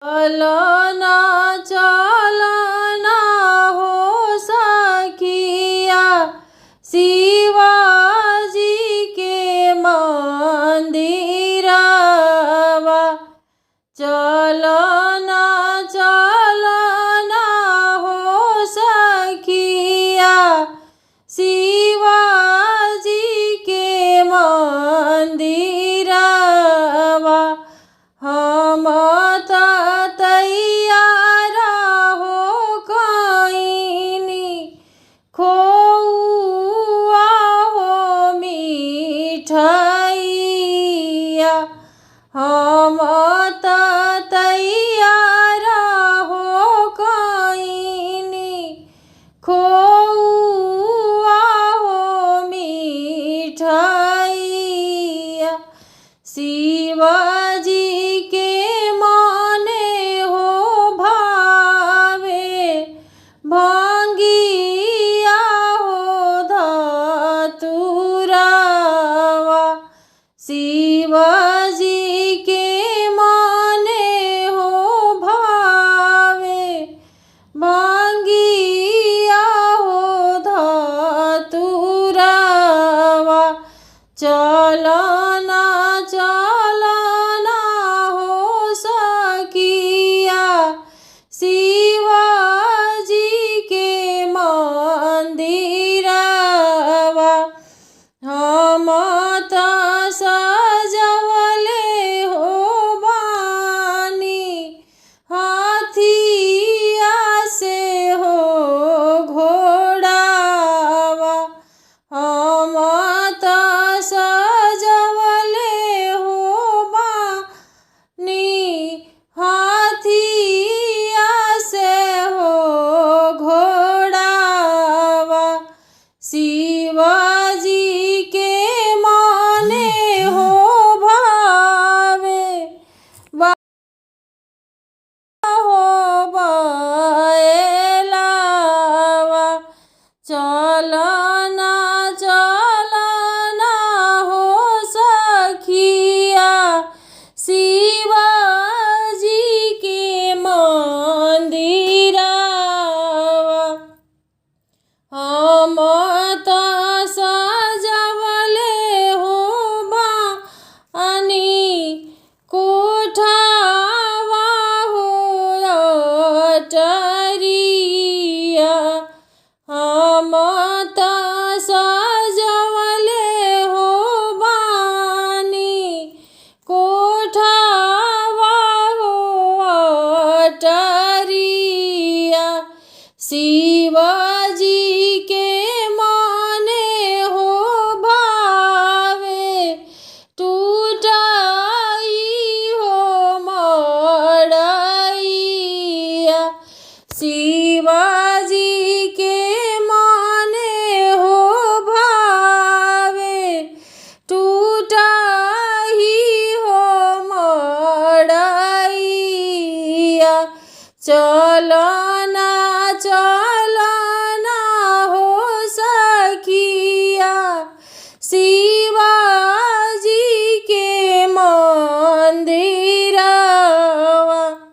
चलना चलना हो सखिया शिवाजी के मंदिरवा। चलना चलना हो सखिया शिवाजी के मंदिरवा। हम तैयार हो कइनी खोउआ हो मिठाइया। हम तैयार हो कइनी खोउआ हो मिठाइया। शिवाजी के मने हो भावे भंगिया हो धतुरावा। शिवाजी के मने हो भावे भंगिया हो धतुरावा। चलना चलना हो सखिया शिवाजी के मंदिरवा। हम त सजवले हो बानी हाथिया से हो घोड़ावा। हम त सजवले हो बानी हाथिया से हो घोड़ावा। शिवाजी के मने हो भावे हो बैलावा। चलना चलना हो सखिया शिवाजी के मंदिरवा। हम त सजवले हो बानी कोठावा हो